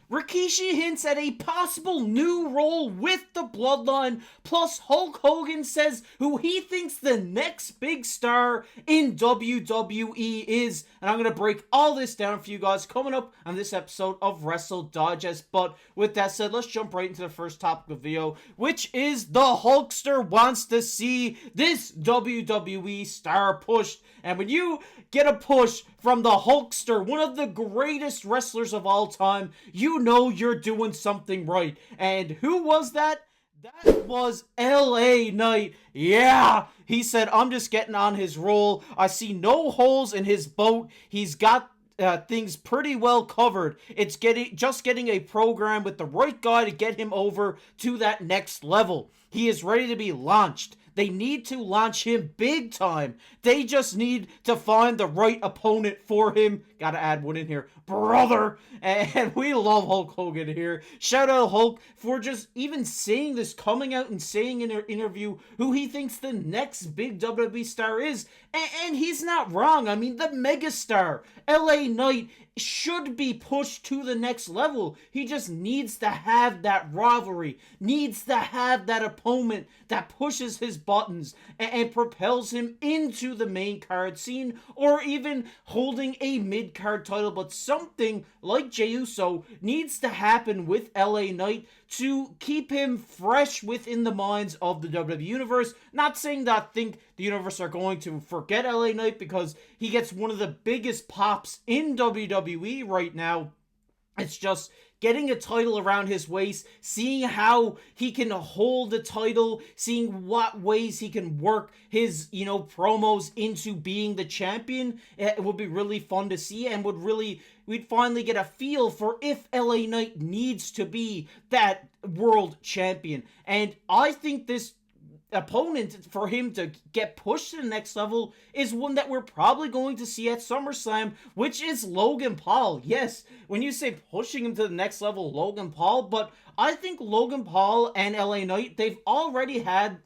Rikishi hints at a possible new role with the Bloodline, plus Hulk Hogan says who he thinks the next big star in WWE is, and I'm going to break all this down for you guys coming up on this episode of Wrestle Digest. But with that said, let's jump right into the first topic of the video, which is the Hulkster wants to see this WWE star pushed. And when you get a push from the Hulkster, one of the greatest wrestlers of all time, you know you're doing something right. And who was that? That was LA Knight. Yeah, he said, I'm just getting on his roll. I see no holes in his boat. He's got things pretty well covered. It's just getting a program with the right guy to get him over to that next level. He is ready to be launched. They need to launch him big time. They just need to find the right opponent for him. Gotta add one in here. Brother! And we love Hulk Hogan here. Shout out Hulk for just even saying this, coming out and saying in an interview who he thinks the next big WWE star is. And he's not wrong. I mean, the megastar, LA Knight, should be pushed to the next level. He just needs to have that rivalry, needs to have that opponent that pushes his buttons and propels him into the main card scene, or even holding a mid-card title. But something like Jey Uso needs to happen with LA Knight to keep him fresh within the minds of the WWE Universe. Not saying that I think the Universe are going to forget LA Knight, because he gets one of the biggest pops in WWE right now. It's just getting a title around his waist, seeing how he can hold the title, seeing what ways he can work his, promos into being the champion. It would be really fun to see, and we'd finally get a feel for if LA Knight needs to be that world champion. And I think this opponent for him to get pushed to the next level is one that we're probably going to see at SummerSlam, which is Logan Paul. Yes, when you say pushing him to the next level, Logan Paul, but I think Logan Paul and LA Knight, they've already had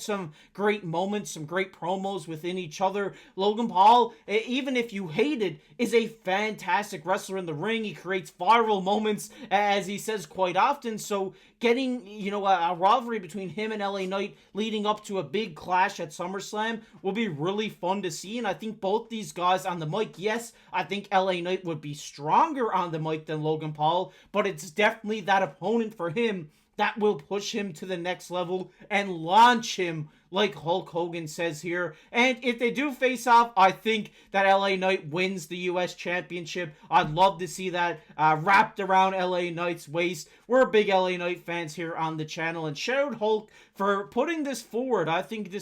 some great moments, some great promos within each other. Logan Paul, even if you hate it, is a fantastic wrestler in the ring. He creates viral moments, as he says quite often. So getting, a rivalry between him and LA Knight leading up to a big clash at SummerSlam will be really fun to see. And I think both these guys on the mic, yes, I think LA Knight would be stronger on the mic than Logan Paul, but it's definitely that opponent for him that will push him to the next level and launch him, like Hulk Hogan says here. And if they do face off, I think that LA Knight wins the US Championship. I'd love to see that wrapped around LA Knight's waist. We're big LA Knight fans here on the channel, and shout out Hulk for putting this forward. I think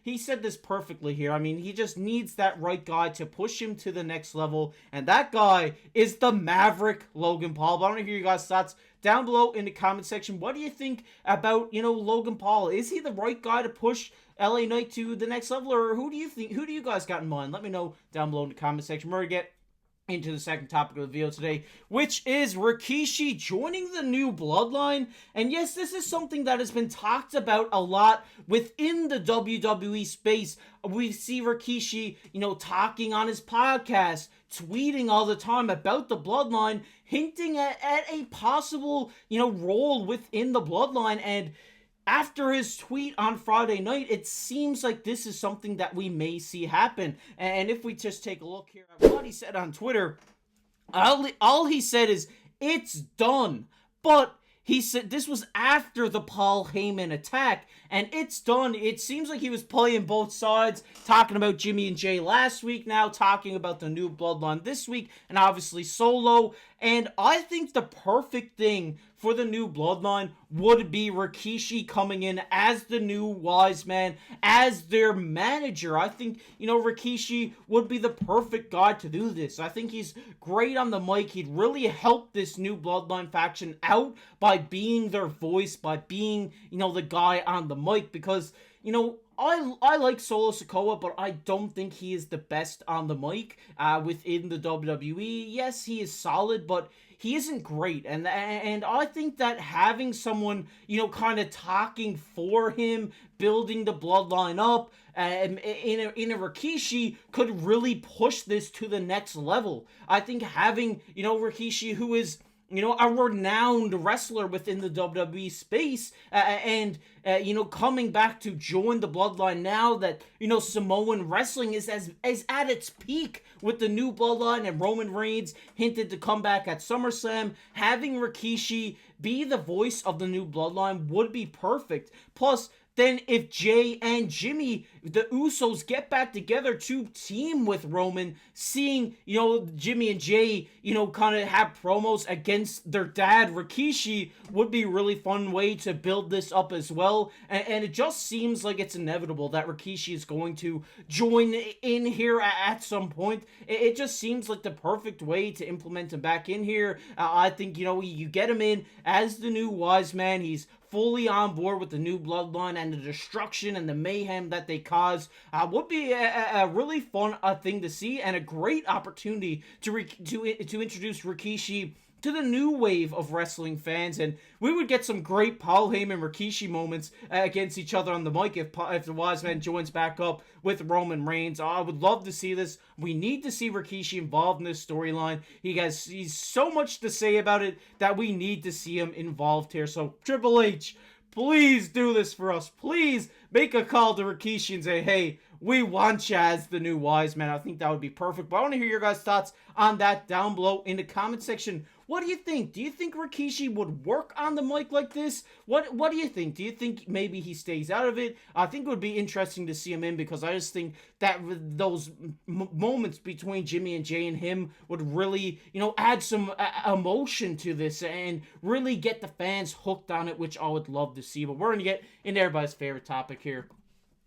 he said this perfectly here. I mean, he just needs that right guy to push him to the next level, and that guy is the Maverick Logan Paul. But I want to hear you guys' thoughts down below in the comment section. What do you think about, Logan Paul? Is he the right guy to push LA Knight to the next level, or who do you guys got in mind? Let me know down below in the comment section. We're going to get into the second topic of the video today, which is Rikishi joining the new Bloodline. And yes, this is something that has been talked about a lot within the WWE space. We see Rikishi, talking on his podcast, tweeting all the time about the Bloodline, hinting at a possible, role within the Bloodline. And after his tweet on Friday night, it seems like this is something that we may see happen. And if we just take a look here at what he said on Twitter, all he said is, it's done. But he said this was after the Paul Heyman attack, and it's done. It seems like he was playing both sides, talking about Jimmy and Jay last week, now talking about the new Bloodline this week, and obviously Solo. And I think the perfect thing for the new Bloodline would be Rikishi coming in as the new wise man, as their manager. I think, Rikishi would be the perfect guy to do this. I think he's great on the mic. He'd really help this new Bloodline faction out by being their voice, by being, the guy on the mic, because, I like Solo Sikoa, but I don't think he is the best on the mic within the WWE. Yes, he is solid, but he isn't great. And I think that having someone, kind of talking for him, building the Bloodline up, in a Rikishi could really push this to the next level. I think having, Rikishi, who is, a renowned wrestler within the WWE space, and coming back to join the Bloodline now that, Samoan wrestling is at its peak with the new Bloodline, and Roman Reigns hinted to come back at SummerSlam. Having Rikishi be the voice of the new Bloodline would be perfect. Plus, then if Jay and Jimmy, the Usos, get back together to team with Roman, seeing, Jimmy and Jay, kind of have promos against their dad, Rikishi, would be a really fun way to build this up as well. And it just seems like it's inevitable that Rikishi is going to join in here at some point. It just seems like the perfect way to implement him back in here. I think, you get him in as the new wise man. He's fully on board with the new Bloodline, and the destruction and the mayhem that they cause would be a really fun thing to see, and a great opportunity to introduce Rikishi to the new wave of wrestling fans. And we would get some great Paul Heyman Rikishi moments against each other on the mic if the Wise Man joins back up with Roman Reigns. I would love to see this. We need to see Rikishi involved in this storyline. He's so much to say about it that we need to see him involved here. So Triple H, please do this for us. Please make a call to Rikishi and say, hey, we want you as the new Wise Man. I think that would be perfect. But I want to hear your guys' thoughts on that down below in the comment section. What do you think? Do you think Rikishi would work on the mic like this? What do you think? Do you think maybe he stays out of it? I think it would be interesting to see him in, because I just think that those moments between Jimmy and Jay and him would really, add some emotion to this and really get the fans hooked on it, which I would love to see. But we're going to get into everybody's favorite topic here,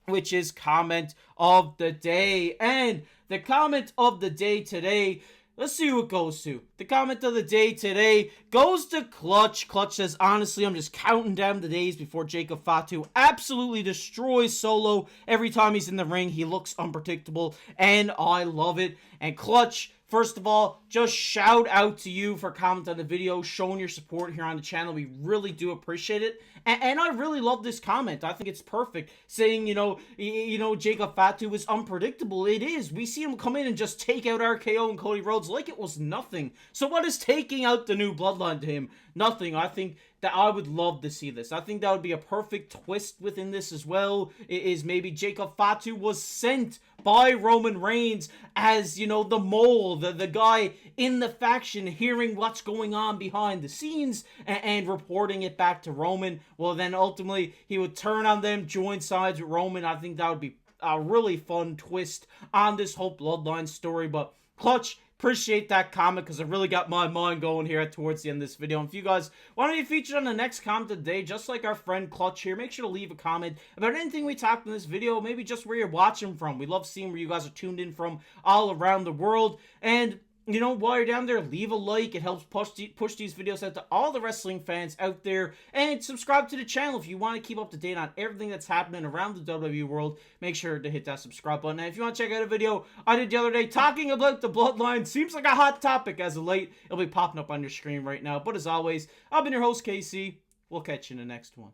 which is comment of the day. And the comment of the day today, let's see who it goes to. The comment of the day today goes to Clutch. Clutch says, honestly, I'm just counting down the days before Jacob Fatu absolutely destroys Solo. Every time he's in the ring, he looks unpredictable, and I love it. And Clutch, first of all, just shout out to you for commenting on the video, showing your support here on the channel. We really do appreciate it. And I really love this comment. I think it's perfect. Saying, Jacob Fatu is unpredictable. It is. We see him come in and just take out RKO and Cody Rhodes like it was nothing. So what is taking out the new Bloodline to him? Nothing. I think that I would love to see this. I think that would be a perfect twist within this as well. It is maybe Jacob Fatu was sent by Roman Reigns as, the mole, the guy in the faction, hearing what's going on behind the scenes and reporting it back to Roman. Well, then ultimately he would turn on them, join sides with Roman. I think that would be a really fun twist on this whole Bloodline story. But Clutch, appreciate that comment, because it really got my mind going here towards the end of this video. And if you guys want to be featured on the next comment of the day, just like our friend Clutch here, make sure to leave a comment about anything we talked in this video, maybe just where you're watching from. We love seeing where you guys are tuned in from all around the world. And while you're down there, leave a like. It helps push these videos out to all the wrestling fans out there. And subscribe to the channel if you want to keep up to date on everything that's happening around the WWE world. Make sure to hit that subscribe button. And if you want to check out a video I did the other day talking about the Bloodline, seems like a hot topic as of late, it'll be popping up on your screen right now. But as always, I've been your host, KC. We'll catch you in the next one.